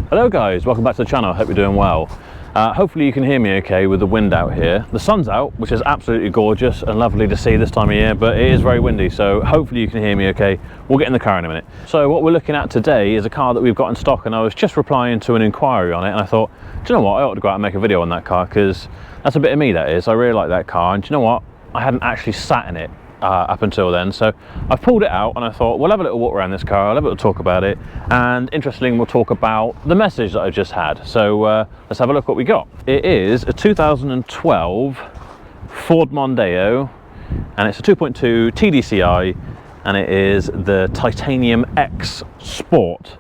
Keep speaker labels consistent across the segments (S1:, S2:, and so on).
S1: Hello guys, welcome back to the channel. I hope you're doing well. Hopefully you can hear me okay with the wind out here. The sun's out, which is absolutely gorgeous and lovely to see this time of year, but it is very windy, so hopefully you can hear me okay. We'll get in the car in a minute. So what we're looking at today is a car that we've got in stock, and I was just replying to an inquiry on it, and I thought, do you know what, I ought to go out and make a video on that car, because that's a bit of me, that is. I really like that car, and do you know what, I hadn't actually sat in it up until then, so I pulled it out and I thought we'll have a little walk around this car, I'll have a little talk about it, and interestingly we'll talk about the message that I just had. So let's have a look what we got. It is a 2012 Ford Mondeo, and it's a 2.2 TDCi, and it is the Titanium X Sport,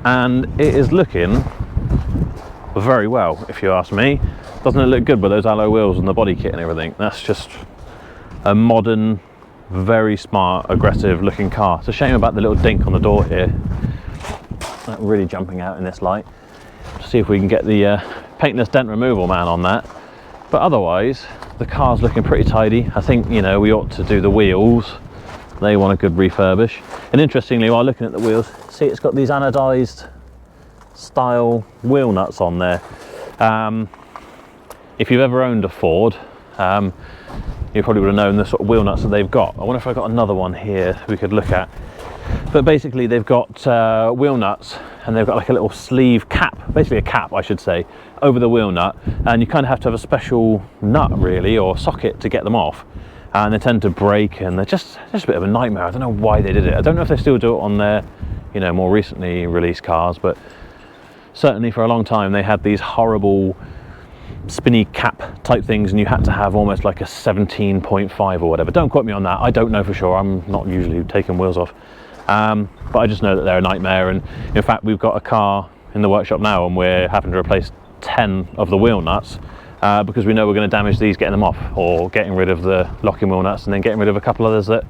S1: and it is looking very well, if you ask me. Doesn't it look good with those alloy wheels and the body kit and everything? That's just a modern, very smart, aggressive looking car. It's a shame about the little dink on the door here. Not really jumping out in this light. See if we can get the paintless dent removal man on that. But otherwise, the car's looking pretty tidy. I think, you know, we ought to do the wheels. They want a good refurbish. And interestingly, while looking at the wheels, see it's got these anodized style wheel nuts on there. If you've ever owned a Ford, you probably would have known the sort of wheel nuts that they've got. I wonder if I got another one here we could look at. But basically they've got wheel nuts, and they've got like a little sleeve cap, basically a cap I should say, over the wheel nut, and you kind of have to have a special nut really, or socket, to get them off, and they tend to break, and they're just a bit of a nightmare. I don't know why they did it. I don't know if they still do it on their, you know, more recently released cars, but certainly for a long time they had these horrible spinny cap type things, and you had to have almost like a 17.5 or whatever. Don't quote me on that, I don't know for sure, I'm not usually taking wheels off, but I just know that they're a nightmare. And in fact we've got a car in the workshop now, and we're having to replace 10 of the wheel nuts because we know we're going to damage these getting them off, or getting rid of the locking wheel nuts and then getting rid of a couple others that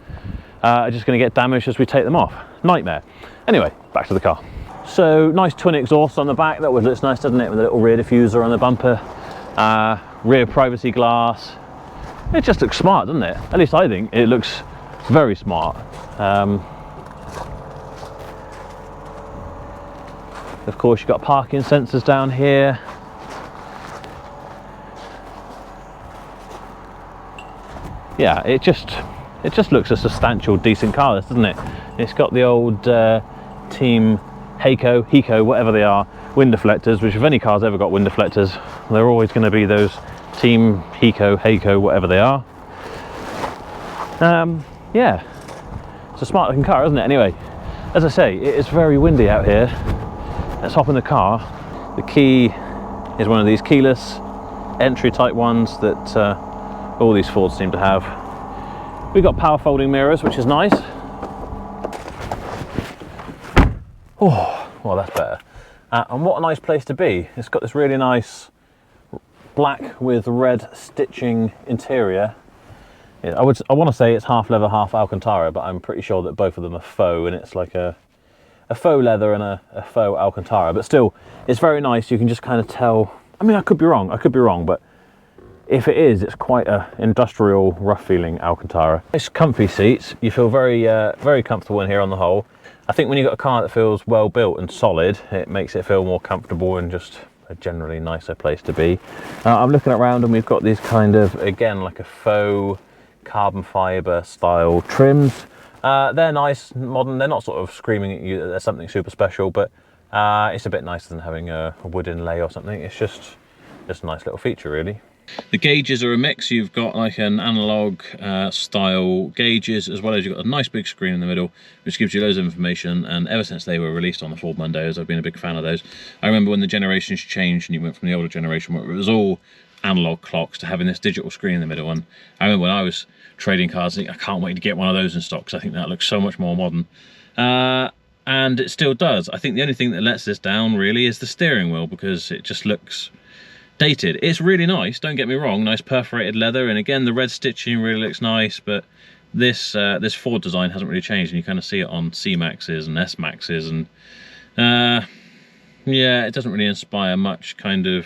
S1: are just going to get damaged as we take them off. Nightmare. Anyway, back to the car. So nice twin exhaust on the back, that always looks nice, doesn't it, with a little rear diffuser on the bumper. Rear privacy glass. It just looks smart, doesn't it? At least I think it looks very smart. Of course you've got parking sensors down here. Yeah, it just looks a substantial, decent car, this, doesn't it? It's got the old Team Heco, whatever they are, wind deflectors, which if any car's ever got wind deflectors, they're always going to be those Team Heco, whatever they are. Yeah, it's a smart looking car, isn't it? Anyway, as I say, it is very windy out here. Let's hop in the car. The key is one of these keyless entry type ones that all these Fords seem to have. We've got power folding mirrors, which is nice. Oh, well, that's better. And what a nice place to be. It's got this really nice black with red stitching interior. Yeah, I want to say it's half leather, half Alcantara, but I'm pretty sure that both of them are faux, and it's like a faux leather and a faux Alcantara. But still, it's very nice. You can just kind of tell. I mean, I could be wrong, but if it is, it's quite a industrial, rough feeling Alcantara. Nice comfy seats. You feel very, very comfortable in here on the whole. I think when you've got a car that feels well built and solid, it makes it feel more comfortable and just a generally nicer place to be. I'm looking around, and we've got these kind of, again, like a faux carbon fibre style trims. They're nice, modern. They're not sort of screaming at you that there's something super special, but it's a bit nicer than having a wood inlay or something. It's just a nice little feature, really. The gauges are a mix. You've got like an analog style gauges, as well as you've got a nice big screen in the middle, which gives you loads of information. And ever since they were released on the Ford Mondeos, I've been a big fan of those. I remember when the generations changed and you went from the older generation where it was all analog clocks to having this digital screen in the middle. And I remember when I was trading cars, I can't wait to get one of those in stock, because I think that looks so much more modern. And it still does. I think the only thing that lets this down really is the steering wheel, because it just looks dated. It's really nice, don't get me wrong, nice perforated leather, and again the red stitching really looks nice, but this this Ford design hasn't really changed, and you kind of see it on C-Maxes and S-Maxes, and yeah, it doesn't really inspire much kind of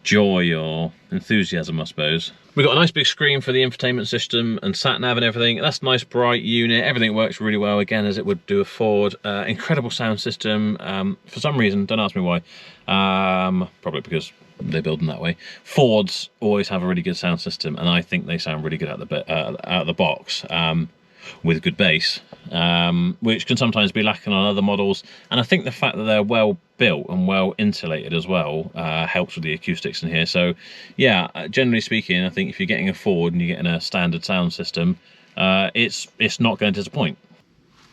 S1: joy or enthusiasm, I suppose. We've got a nice big screen for the infotainment system and sat nav and everything. That's a nice bright unit. Everything works really well, again, as it would do a Ford. Incredible sound system. For some reason, don't ask me why. Probably because they build them that way. Fords always have a really good sound system, and I think they sound really good out of the box. With good bass, which can sometimes be lacking on other models. And I think the fact that they're well built and well insulated as well helps with the acoustics in here. So yeah, generally speaking, I think if you're getting a Ford and you're getting a standard sound system, it's not going to disappoint.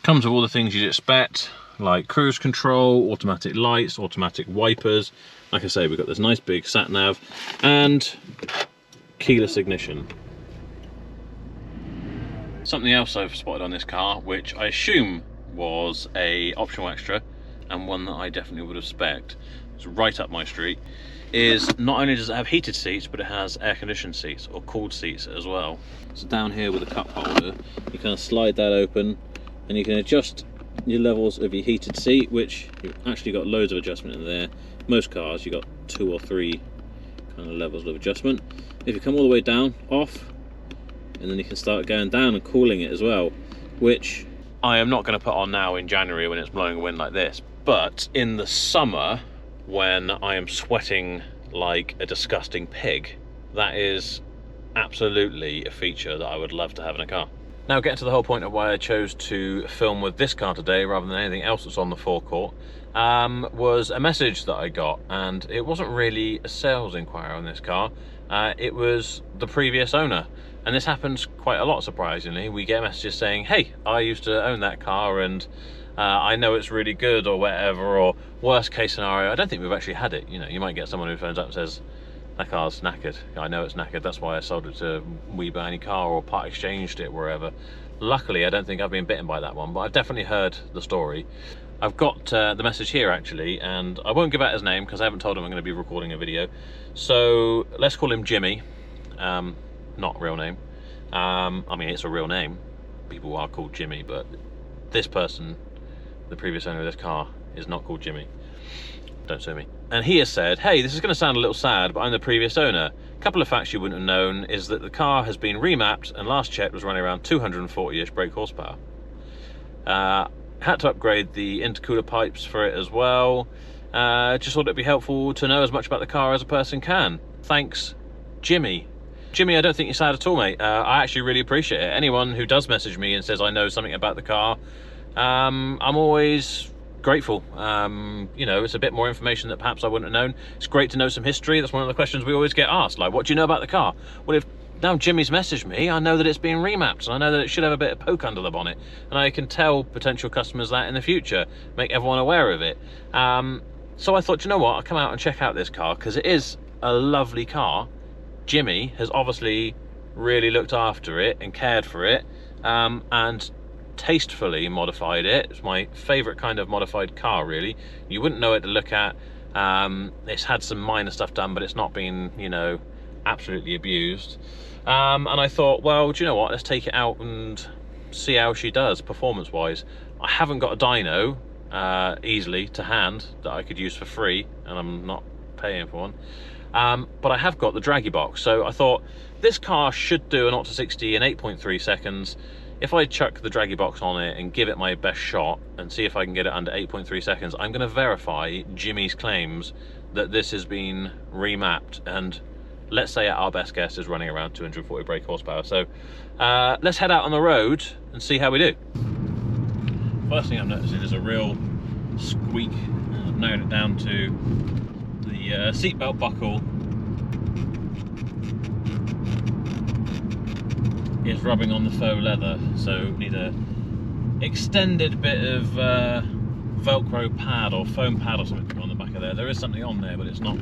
S1: Comes with all the things you'd expect, like cruise control, automatic lights, automatic wipers. Like I say, we've got this nice big sat nav and keyless ignition. Something else I've spotted on this car, which I assume was a optional extra, and one that I definitely would have spec'd, it's right up my street, is not only does it have heated seats, but it has air-conditioned seats, or cooled seats as well. So down here with a cup holder, you kind of slide that open, and you can adjust your levels of your heated seat, which you've actually got loads of adjustment in there. Most cars, you've got 2 or 3 kind of levels of adjustment. If you come all the way down, off, and then you can start going down and cooling it as well, which I am not going to put on now in January when it's blowing a wind like this, but in the summer when I am sweating like a disgusting pig, that is absolutely a feature that I would love to have in a car. Now, getting to the whole point of why I chose to film with this car today rather than anything else that's on the forecourt, was a message that I got, and it wasn't really a sales inquiry on this car, it was the previous owner. And this happens quite a lot, surprisingly. We get messages saying, hey, I used to own that car and I know it's really good, or whatever, or worst case scenario, I don't think we've actually had it. You know, you might get someone who phones up and says, that car's knackered. I know it's knackered, that's why I sold it to We Buy Any Car or part exchanged it wherever. Luckily, I don't think I've been bitten by that one, but I've definitely heard the story. I've got the message here actually, and I won't give out his name because I haven't told him I'm going to be recording a video. So let's call him Jimmy. Not real name. I mean, it's a real name. People are called Jimmy, but this person, the previous owner of this car, is not called Jimmy. Don't sue me. And he has said, hey, this is going to sound a little sad, but I'm the previous owner. A couple of facts you wouldn't have known is that the car has been remapped and last checked was running around 240-ish brake horsepower. Had to upgrade the intercooler pipes for it as well. Just thought it'd be helpful to know as much about the car as a person can. Thanks, Jimmy. Jimmy, I don't think you're sad at all, mate. I actually really appreciate it. Anyone who does message me and says I know something about the car, I'm always grateful. You know, it's a bit more information that perhaps I wouldn't have known. It's great to know some history. That's one of the questions we always get asked, like, what do you know about the car? Well, if now Jimmy's messaged me, I know that it's being remapped, and I know that it should have a bit of poke under the bonnet, and I can tell potential customers that in the future, make everyone aware of it. So I thought, you know what, I'll come out and check out this car, because it is a lovely car. Jimmy has obviously really looked after it and cared for it, and tastefully modified it. It's my favourite kind of modified car, really. You wouldn't know it to look at. It's had some minor stuff done, but it's not been, you know, absolutely abused. And I thought, well, do you know what, let's take it out and see how she does performance wise. I haven't got a dyno easily to hand that I could use for free, and I'm not paying for one. But I have got the draggy box, so I thought this car should do an 0 to 60 in 8.3 seconds. If I chuck the draggy box on it and give it my best shot and see if I can get it under 8.3 seconds, I'm going to verify Jimmy's claims that this has been remapped, and let's say at our best guess is running around 240 brake horsepower. So let's head out on the road and see how we do. First thing I'm noticing is a real squeak. I've narrowed it down to the seatbelt buckle is rubbing on the faux leather, so need a extended bit of velcro pad or foam pad or something on the back of there. There is something on there, but it's not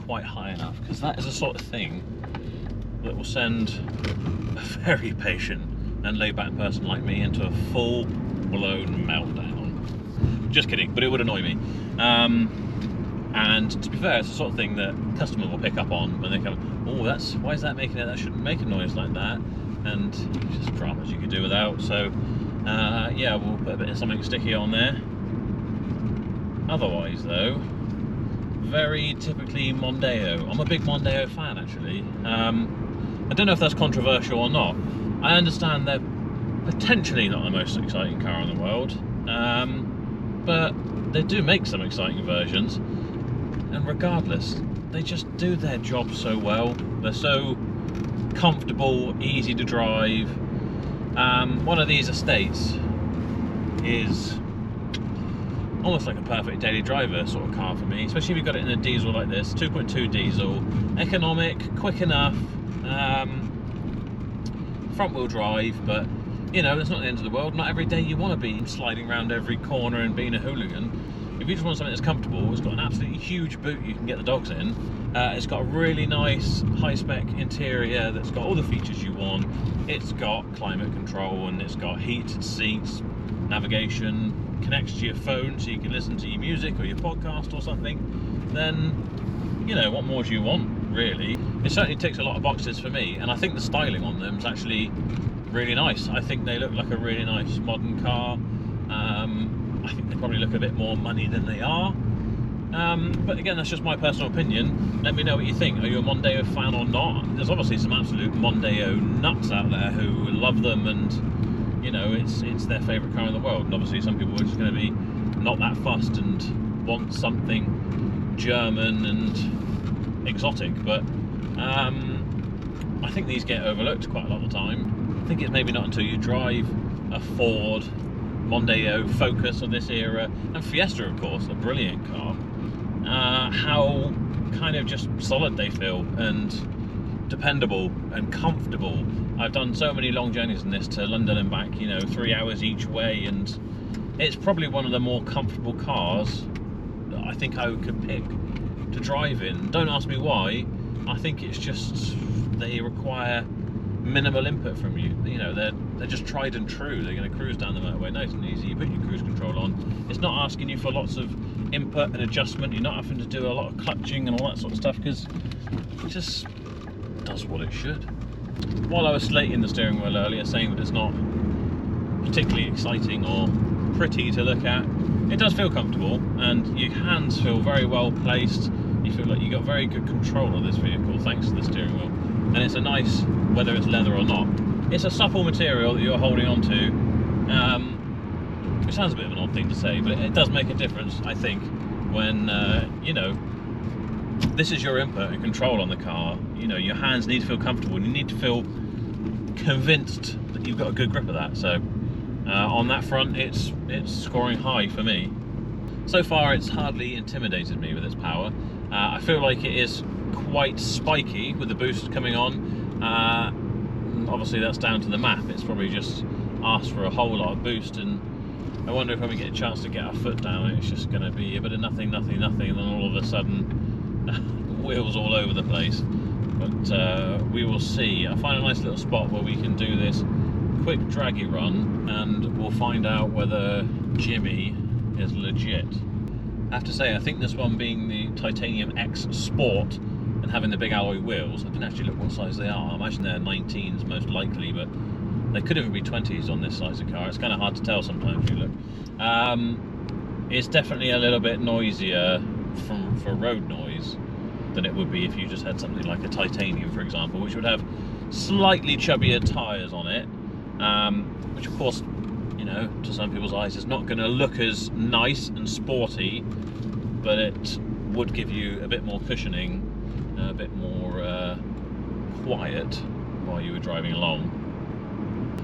S1: quite high enough, because that is the sort of thing that will send a very patient and laid-back person like me into a full-blown meltdown. Just kidding, but it would annoy me. And to be fair, it's the sort of thing that customers will pick up on when they come, oh, why is that making it? That shouldn't make a noise like that. And just dramas you could do without. So yeah, we'll put a bit of something sticky on there. Otherwise though, very typically Mondeo. I'm a big Mondeo fan, actually. I don't know if that's controversial or not. I understand they're potentially not the most exciting car in the world, but they do make some exciting versions, and regardless, they just do their job so well. They're so comfortable, easy to drive. One of these estates is almost like a perfect daily driver sort of car for me, especially if you've got it in a diesel like this. 2.2 diesel, economic, quick enough, front wheel drive, but you know, that's not the end of the world. Not every day you want to be sliding around every corner and being a hooligan. If you just want something that's comfortable, it's got an absolutely huge boot you can get the dogs in. It's got a really nice high-spec interior that's got all the features you want. It's got climate control, and it's got heated seats, navigation, connects to your phone so you can listen to your music or your podcast or something. Then, you know, what more do you want, really? It certainly ticks a lot of boxes for me, and I think the styling on them is actually really nice. I think they look like a really nice modern car. I think they probably look a bit more money than they are. But again, that's just my personal opinion. Let me know what you think. Are you a Mondeo fan or not? There's obviously some absolute Mondeo nuts out there who love them, and you know, it's their favourite car in the world. And obviously some people are just going to be not that fussed and want something German and exotic. But I think these get overlooked quite a lot of the time. I think it's maybe not until you drive a Ford Mondeo Focus of this era, and Fiesta, of course, a brilliant car, how kind of just solid they feel and dependable and comfortable. I've done so many long journeys in this to London and back, you know, 3 hours each way, and it's probably one of the more comfortable cars that I think I could pick to drive in. Don't ask me why. I think it's just they require minimal input from you. You know, they're just tried and true. They're going to cruise down the motorway nice and easy. You put your cruise control on. It's not asking you for lots of input and adjustment. You're not having to do a lot of clutching and all that sort of stuff, because it just does what it should. While I was slating the steering wheel earlier, saying that it's not particularly exciting or pretty to look at, it does feel comfortable, and your hands feel very well placed. You feel like you got very good control of this vehicle thanks to the steering wheel. And it's a nice, whether it's leather or not, it's a supple material that you're holding on to, which sounds a bit of an odd thing to say, but it does make a difference, I think, when, you know, this is your input and control on the car. You know, your hands need to feel comfortable, and you need to feel convinced that you've got a good grip of that. So on that front, it's scoring high for me. So far, it's hardly intimidated me with its power. I feel like it is quite spiky with the boost coming on. Obviously that's down to the map. It's probably just asked for a whole lot of boost, and I wonder if when we get a chance to get our foot down, it's just going to be a bit of nothing, and then all of a sudden wheels all over the place. But we will see. I'll find a nice little spot where we can do this quick draggy run, and we'll find out whether Jimmy is legit. I have to say, I think this one, being the Titanium X Sport and having the big alloy wheels, I didn't actually look what size they are. I imagine they're 19s most likely, but they could even be 20s on this size of car. It's kind of hard to tell sometimes if you look. It's definitely a little bit noisier for road noise than it would be if you just had something like a Titanium, for example, which would have slightly chubbier tyres on it, which of course, you know, to some people's eyes is not going to look as nice and sporty, but it would give you a bit more cushioning, a bit more quiet while you were driving along.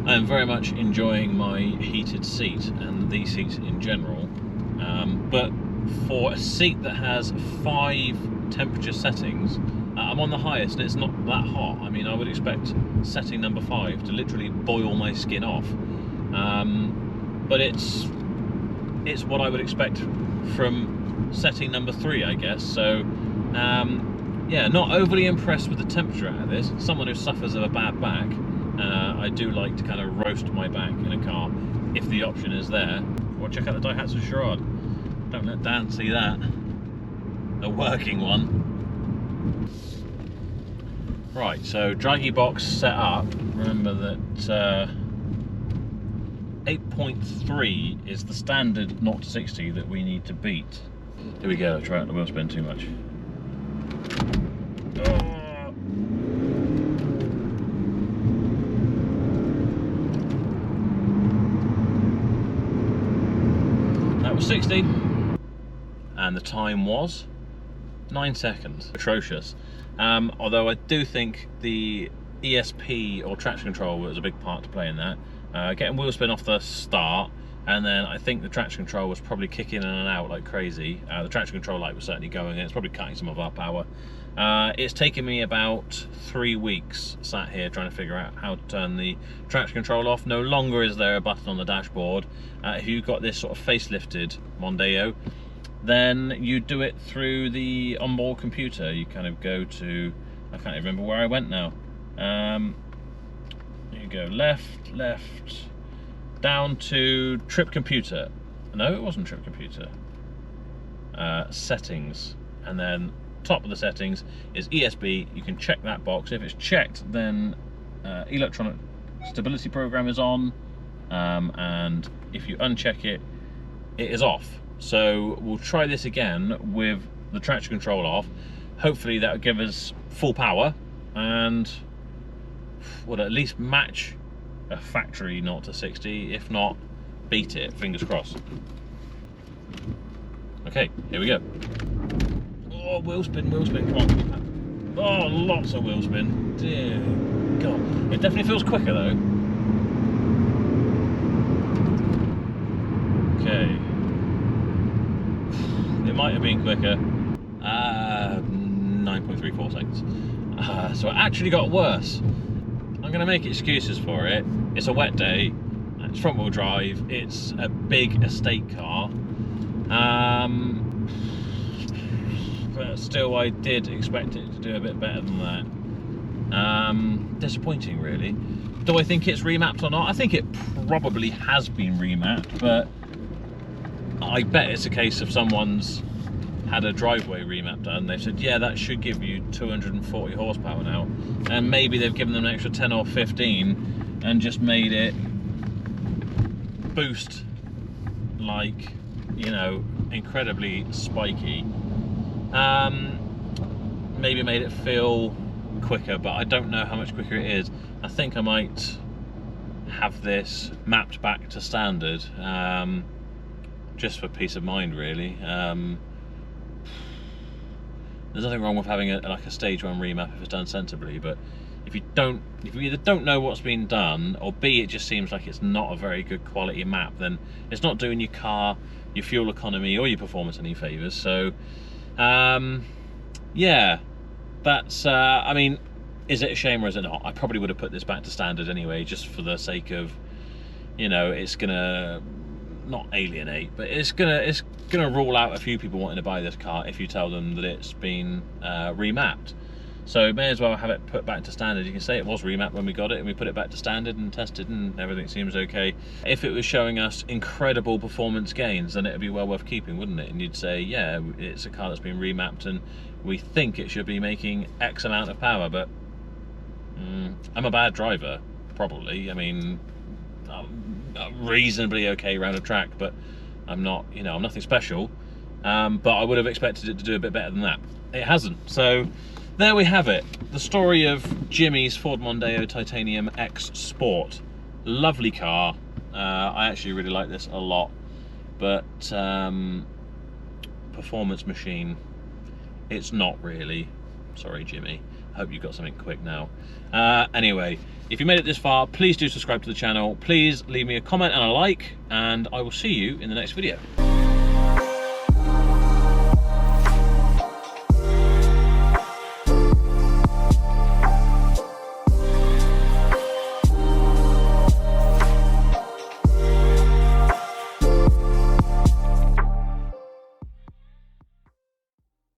S1: I am very much enjoying my heated seat and these seats in general, but for a seat that has 5 temperature settings, I'm on the highest and it's not that hot. I mean, I would expect setting number 5 to literally boil my skin off. But it's what I would expect from setting number 3, I guess. So yeah, not overly impressed with the temperature out of this. Someone who suffers of a bad back, I do like to kind of roast my back in a car if the option is there. Or check out the Daihatsu Charade. Don't let Dan see that. A working one. Right, so draggy box set up. Remember that 8.3 is the standard 0 to 60 that we need to beat. Here we go, try out the wheel spin too much. Oh. That was 60. And the time was 9 seconds. Atrocious. Although I do think the ESP or traction control was a big part to play in that. Getting wheel spin off the start, and then I think the traction control was probably kicking in and out like crazy. The traction control light was certainly going, and it's probably cutting some of our power. It's taken me about 3 weeks sat here trying to figure out how to turn the traction control off. No longer is there a button on the dashboard. If you've got this sort of facelifted Mondeo, then you do it through the onboard computer. You kind of go to, I can't even remember where I went now. You go left, down to trip computer. No, it wasn't trip computer. Settings, and then top of the settings is ESB. You can check that box. If it's checked, then electronic stability program is on, and if you uncheck it, it is off. So we'll try this again with the traction control off. Hopefully that will give us full power and would at least match a factory 0 to 60, if not beat it, fingers crossed. Okay, here we go. Oh, wheel spin, come on. Oh, lots of wheel spin. Dear God. It definitely feels quicker though. Okay. It might have been quicker. 9.34 seconds. So it actually got worse. I'm going to make excuses for it. It's a wet day. It's front wheel drive. It's a big estate car. But still, I did expect it to do a bit better than that. Disappointing, really. Do I think it's remapped or not? I think it probably has been remapped, but I bet it's a case of someone's had a driveway remap done. They've said, yeah, that should give you 240 horsepower now, and maybe they've given them an extra 10 or 15 and just made it boost like, you know, incredibly spiky. Maybe made it feel quicker, but I don't know how much quicker it is. I think I might have this mapped back to standard, just for peace of mind, really. There's nothing wrong with having like a stage 1 remap if it's done sensibly, but if you either don't know what's been done, or B, it just seems like it's not a very good quality map, then it's not doing your car, your fuel economy, or your performance any favours. So yeah, that's I mean, is it a shame or is it not? I probably would have put this back to standard anyway, just for the sake of, you know, it's gonna not alienate, but it's gonna rule out a few people wanting to buy this car if you tell them that it's been remapped. So may as well have it put back to standard. You can say it was remapped when we got it and we put it back to standard and tested and everything seems okay. If it was showing us incredible performance gains, then it'd be well worth keeping, wouldn't it? And you'd say, yeah, it's a car that's been remapped and we think it should be making X amount of power, but I'm a bad driver, probably. I mean, I'm reasonably okay around a track, but I'm not, you know, I'm nothing special. But I would have expected it to do a bit better than that. It hasn't. So there we have it. The story of Jimmy's Ford Mondeo Titanium X Sport. Lovely car. I actually really like this a lot. But performance machine, it's not really. Sorry, Jimmy. I hope you got something quick now. Anyway, if you made it this far, please do subscribe to the channel. Please leave me a comment and a like, and I will see you in the next video.